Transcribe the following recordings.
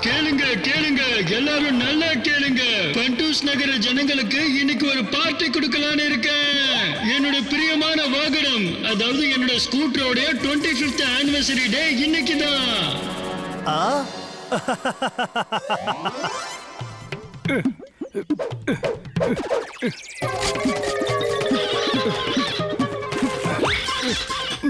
கேளுங்க கேளுங்க, எல்லாரும் நல்லா கேளுங்க. பண்டூஸ் நகர ஜனங்களுக்கு இன்னைக்கு ஒரு பார்ட்டி கொடுக்கலான்னு இருக்கேன். என்னோட பிரியமான வாகனம், அதாவது என்னோட ஸ்கூட்டரோட 25th ஆனிவர்சரி டே இன்னைக்கு தான்.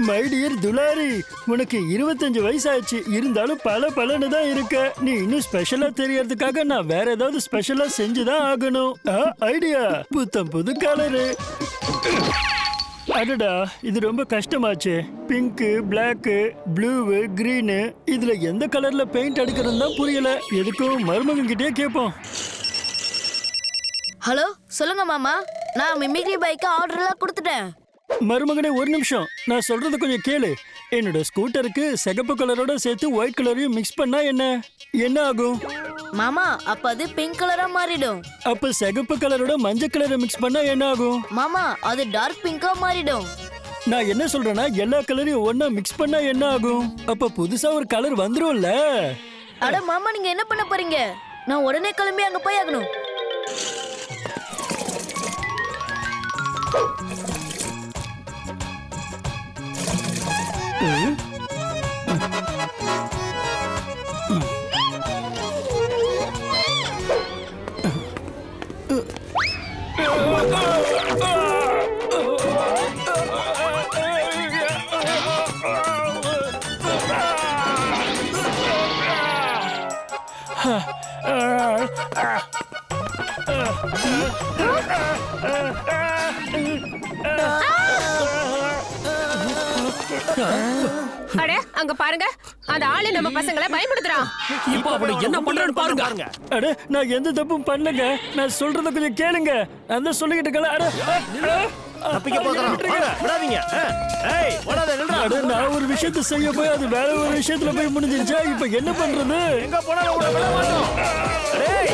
மை டியர் துலாரி, உனக்கு 25 வயசாச்சு, இருந்தாலும் பல பலன்னு தான் இருக்க. நீ இன்னும் ஸ்பெஷலா தெரியறதுக்காக நான் வேற ஏதாவது ஸ்பெஷலா செஞ்சுதான் ஆகணும். ஐடியா, புத்தம் புது கலரு. அடடா, இது ரொம்ப கஷ்டமாச்சு. பிங்க், பிளாக், ப்ளூ, கிரீனு, இதுல எந்த கலர்ல பெயிண்ட் அடிக்கிறதுன்னு தான் புரியல. எதுக்கும் மருமகன் கிட்டே கேட்போம். ஹலோ, சொல்லுங்க மாமா. நான் மிமிக்ரி பைக்கு ஆர்டர்லாம் கொடுத்துட்டேன். மருமகனே, ஒரு நிமிஷம், நான் சொல்றது கொஞ்சம் கேளு. என்னோட ஸ்கூட்டருக்கு சிகப்பு கலரோட சேர்த்து ஒயிட் கலரையும் மிக்ஸ் பண்ணா என்ன ஆகும்? மாமா, அப்ப அது பிங்க் கலரா மாறிடும். அப்ப சிகப்பு கலரோட மஞ்சள் கலரை மிக்ஸ் பண்ணா என்ன ஆகும்? மாமா, அது டார்க் பிங்கா மாறிடும். நான் என்ன சொல்றேன்னா, எல்லா கலரையும் ஒண்ணா மிக்ஸ் பண்ணா என்ன ஆகும்? அப்ப புதுசா ஒரு கலர் வந்துரும்ல. அட மாமா, நீங்க என்ன பண்ண போறீங்க? நான் உடனே கிளம்பி அங்க போய் ஆகணும். அட, அங்க பாருங்க, அந்த ஆளு நம்ம பசங்களை பயமுறுத்துறான். இப்போ அவனை என்ன பண்றான்னு பாருங்க. அட, நான் எந்த தப்பும் பண்ணலங்க. நான் சொல்றத கொஞ்சம் கேளுங்க. நான் சொல்லிக்கிட்டு இருக்கல. தப்பிக்க போறான், விடாதீங்க. ஏய், ஓடாத, நில்றா. அட, நான் ஒரு விஷயத்தை செய்ய போய் அது வேற ஒரு விஷயத்துல போய் முடிஞ்சிருச்சா? இப்ப என்ன பண்றது? எங்க போனாலும் உன்னை விட மாட்டோம். டேய்,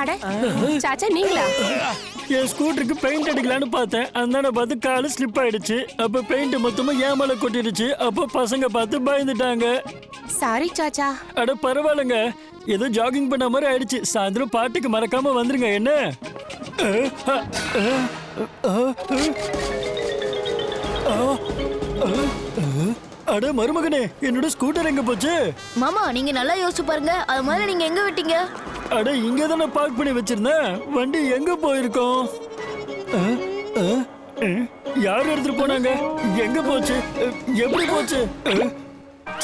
அட, சாச்சா நீங்களா? என் ஸ்கூட்டருக்கு பெயிண்ட் அடிக்கலான்னு பார்த்தேன். அந்த பார்த்து காலு ஸ்லிப் ஆயிடுச்சு. அப்ப பெயிண்ட் மொத்தமா ஏன் மேல கொட்டிடுச்சு. அப்ப பசங்க பார்த்து பயந்துட்டாங்க. சாரி சாச்சா. அட பரவாயில்லைங்க, ஏதோ ஜாகிங் பண்ண மாதிரி ஆயிடுச்சு. சாயந்தரம் பாட்டுக்கு மறக்காம வந்துருங்க. என்ன? அட மருமகனே, என்னோட ஸ்கூட்டர் எங்க போச்சு? மாமா, நீங்க நல்லா யோசிச்சு பாருங்க. அது மாதிரி நீங்க எங்க விட்டீங்க? அட, இங்க தானே பார்க் பண்ணி வச்சிருந்தேன். வண்டி எங்க போயிருக்கோம்? யார் எடுத்துட்டு போனாங்க? எங்க போச்சு? எப்படி போச்சு?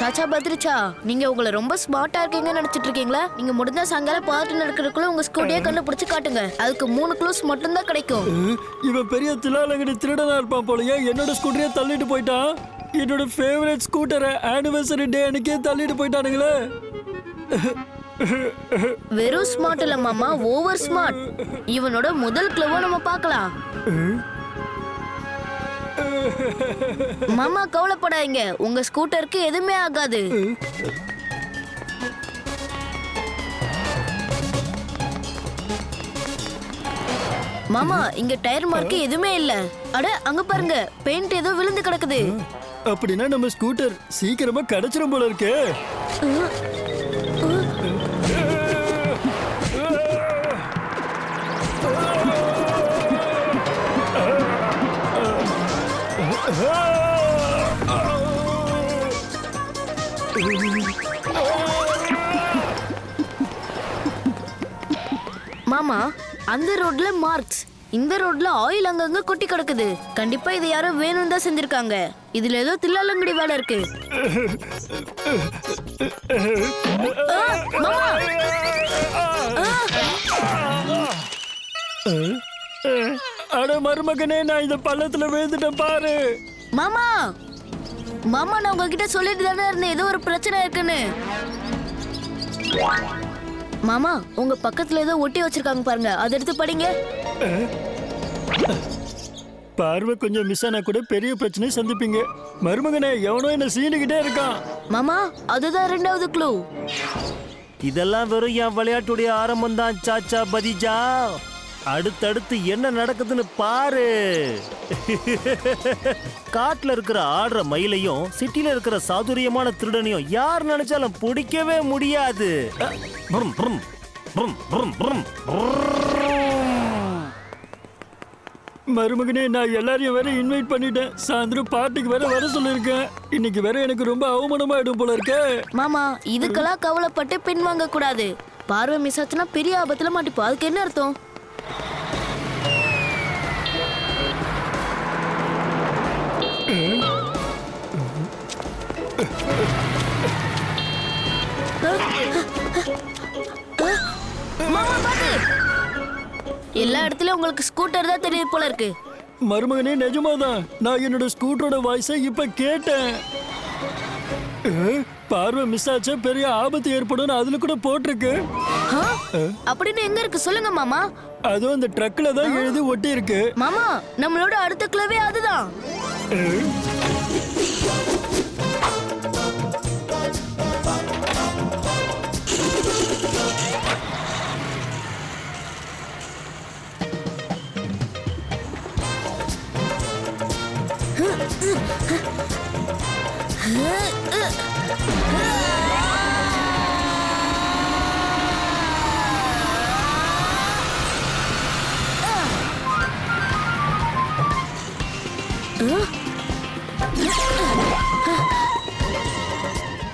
சாச்சா பத்ரிச்சா, நீங்க உங்களை ரொம்ப ஸ்மார்ட்டா இருக்கீங்கன்னு நினைச்சிட்டு இருக்கீங்களா? நீங்க முடிஞ்ச சாயங்காலம் பார்ட்டி நடக்கிறதுக்குள்ள உங்க ஸ்கூட்டியை கண்டுபிடிச்சு காட்டுங்க. அதுக்கு 3 க்ளூஸ் மட்டும் தான் கிடைக்கும். இவன் பெரிய தில்லாலங்கடி திருடனா இருப்பான் போலயே. என்னோட ஸ்கூட்டரையே தள்ளிட்டு போயிட்டான். என்னோட ஃபேவரட் ஸ்கூட்டரை ஆனிவர்சரி டே அன்னைக்கே தள்ளிட்டு போயிட்டானுங்களே. வெறும் ஸ்மார்ட் இல்ல மாமா, ஓவர் ஸ்மார்ட். இவனோட முதல் க்ளூவை நம்ம பார்க்கலாம். மாமா, கவலைப்படாதீங்க, உங்க ஸ்கூட்டருக்கு எதுவுமே ஆகாது. மாமா, இங்க டயர் மார்க் எதுவுமே இல்ல. அட, அங்க பாருங்க, பெயிண்ட் ஏதோ விழுந்து கிடக்குது. அப்படின்னா நம்ம ஸ்கூட்டர் சீக்கிரமா கிடைச்சிரும் போல இருக்கு. மாமா, அந்த ரோட்ல மார்க்ஸ், இந்த ரோட்ல ஆயில் அங்கங்க கொட்டி கிடக்குது. கண்டிப்பா இது யாரோ வேணும்னு தான் செஞ்சிருக்காங்க. இதுல ஏதோ தில்லாலங்கடி வேலை இருக்கு. மாமா, அட மருமகனே, நான் இந்த பள்ளத்துல விழுந்துட்டேன் பாரு. மாமா, மாமா, நான் உங்ககிட்ட சொல்லிட்டு தானே இருந்தேன் ஏதோ ஒரு பிரச்சனை இருக்குன்னு. மாமா, உங்க பக்கத்துல ஏதோ ஒட்டி வச்சிருக்காங்க பாருங்க, அதை எடுத்து படிங்க. பார்வை கொஞ்சம் மிஸ் ஆனா கூட பெரிய பிரச்சனை சந்திப்பீங்க. மருமகனே, எவனோ என்ன சீனிக்கிட்டே இருக்கான். மாமா, அதுதான் 2வது க்ளூ. இதெல்லாம் வெறும் என் விளையாட்டுடைய ஆரம்பம் தான் சாச்சா பதிஜா. அடுத்தடுத்து என்ன நடக்குதுன்னு பாரு. காட்டுல இருக்கிற ஆடுற மயிலையும் சிட்டில இருக்கிற சாதுரியமான திருடனையும் யார் நினைச்சாலும் பிடிக்கவே முடியாது. புரும், புரும், புரும், புரும், புரும், புரும். மருமகனே, நான் எல்லாரையும் வேற இன்வைட் பண்ணிட்டேன். சாயந்தரம் பார்ட்டிக்கு வேற வர சொல்லிருக்கேன். இன்னைக்கு வேற எனக்கு ரொம்ப அவமானமாயிடும் போல இருக்க. மாமா இதுக்கெல்லாம் கவலைப்பட்டு பின்வாங்க கூடாது. பார்வை மிஸ் ஆச்சுன்னா பெரிய ஆபத்துல மாட்டிப்போம். அதுக்கு என்ன அர்த்தம்? மாமா பாத்து, எல்லா இடத்துலயும் உங்களுக்கு ஸ்கூட்டர் தான் தெரியுது போல இருக்கு. மருமகனே, நிஜமாதான் நான் என்னோட ஸ்கூட்டரோட வாய்ஸை இப்ப கேட்டேன். பார்வை மிஸ் ஆச்சா பெரிய ஆபத்து ஏற்படும் அதுல கூட போட்டிருக்கு. ஆ? அப்படின்னு எங்க இருக்கு சொல்லுங்க மாமா. அதுவும் அந்த ட்ரக்ல தான் எழுதி ஒட்டி இருக்கு. மாமா நம்மளோட அடுத்த கிளவே அதுதான்.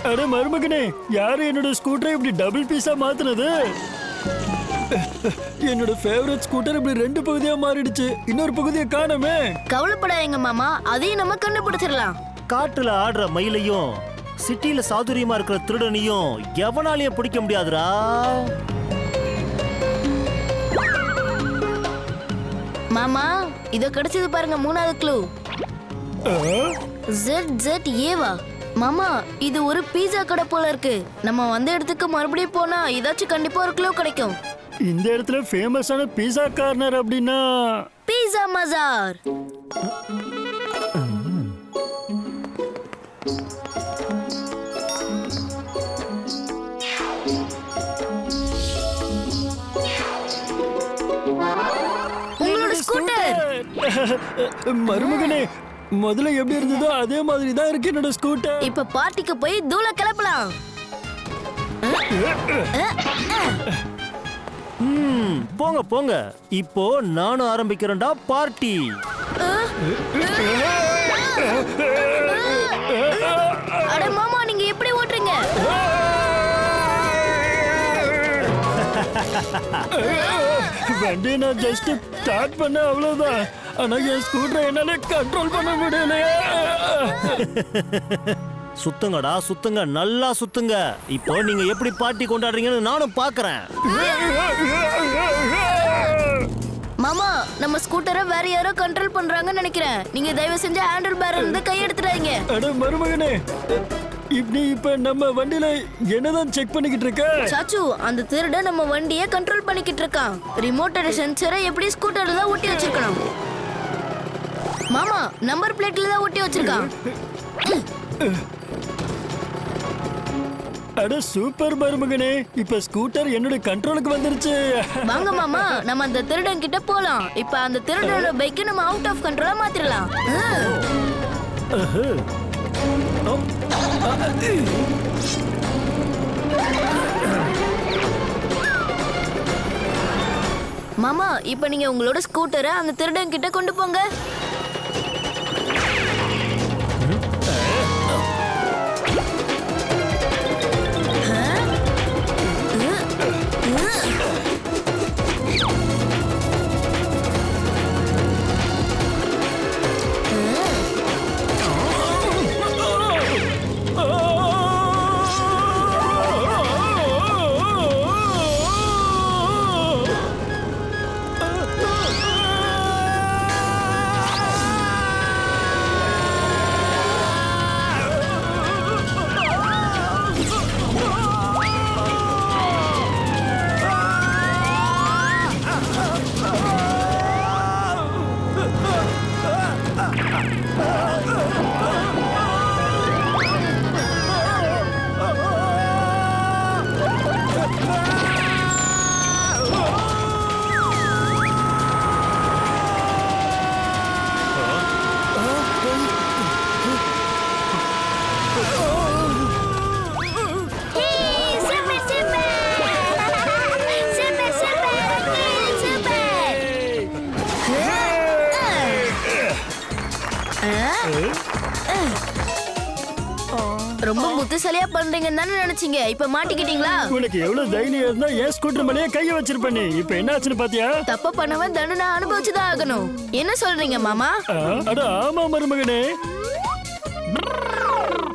அட மருமகனே, யாரு என்னோட ஸ்கூட்டரை இப்படி டபுள் பீஸா மாத்துனது? என்னோட ஃபேவரட் ஸ்கூட்டர் இப்படி 2 பகுதியா மாறிடுச்சு. இன்னொரு பகுதியை காணோமே. கவலைப்படாதீங்க மாமா, அதையும் நம்ம கண்டுபிடிச்சிடலாம். காட்டுல ஆடுற மயிலையும் சிட்டில சாதுரியமா இருக்கிற திருடனையும் எவனாலையும் பிடிக்க முடியாதுடா. மாமா இதோ கிடைச்சது பாருங்க, 3வது க்ளூ. ZZA. மாமா இது ஒரு பீஸா கடை போல இருக்கு. நம்ம வந்த இடத்துக்கு மறுபடியும் போனா ஏதாச்சும் கண்டிப்பா ஒரு க்ளூ கிடைக்கும். இந்த இடத்துல ஃபேமஸான பீஸா கார்னர் அப்படின்னா பீஸா மசார். உங்களோட ஸ்கூட்டர். மருமகனே, முதல்ல எப்படி இருந்ததோ அதே மாதிரி தான் இருக்கு என்னோட ஸ்கூட்டர். இப்ப பார்ட்டிக்கு போய் தூள கிளப்பலாம். போங்க போங்க, இப்போ நானும் ஆரம்பிக்கிறேன்டா பார்ட்டி. அட மாமா நீங்க எப்படி ஓட்டுறீங்க? வண்டி நான் ஜஸ்ட் ஸ்டார்ட் பண்ண அவ்வளவுதான். ஆனா என் ஸ்கூட்டரை என்னால கண்ட்ரோல் பண்ண முடியலையே. சுத்துங்கடா சுத்துங்க, நல்லா சுத்துங்க. இப்போ நீங்க எப்படி பார்ட்டி கொண்டாடுறீங்கன்னு நானும் பாக்குறேன். மாமா நம்ம ஸ்கூட்டரை வேற யாரோ கண்ட்ரோல் பண்றாங்கன்னு நினைக்கிறேன். நீங்க தயவு செஞ்சு ஹேண்டில் பேர் இருந்து கை எடுத்துறாதீங்க. அட மருமகனே, இப்ப நம்ம வண்டியில என்னதான் செக் பண்ணிக்கிட்டு இருக்க? சாச்சு, அந்த திருடன் நம்ம வண்டியை கண்ட்ரோல் பண்ணிக்கிட்டு இருக்கான். ரிமோட்டோட சென்சரை எப்படி ஸ்கூட்டர்ல தான் ஒட்டி வச்சிருக்கணும். மாமா நம்பர் பிளேட்ல தான் ஒட்டி வச்சிருக்கான். அட சூப்பர் மருமகனே, இப்ப ஸ்கூட்டர் என்னோட கண்ட்ரோலுக்கு வந்துருச்சு. வாங்க மாமா நம்ம அந்த திருடன் கிட்ட போலாம். இப்ப அந்த திருடனோட பைக்கை நம்ம அவுட் ஆஃப் கண்ட்ரோலா மாத்திரலாம். மாமா இப்ப நீங்க உங்களோட ஸ்கூட்டரை அந்த திருடன் கிட்ட கொண்டு போங்க. ரொம்ப புத்திசாலியா பண்றீங்கன்னு தானே நினைச்சீங்க, இப்ப மாட்டிக்கிட்டீங்களா? உனக்கு எவ்வளவு தைரியம் இருந்தா ஏன் ஸ்கூட்டர் மேலேயே கைய வச்சிருப்ப நீ? இப்ப என்ன ஆச்சுன்னு பாத்தியா? தப்பு பண்ணவன் தண்டனை அனுபவிச்சுதான் ஆகணும். என்ன சொல்றீங்க மாமா? அட ஆமா மருமகனே.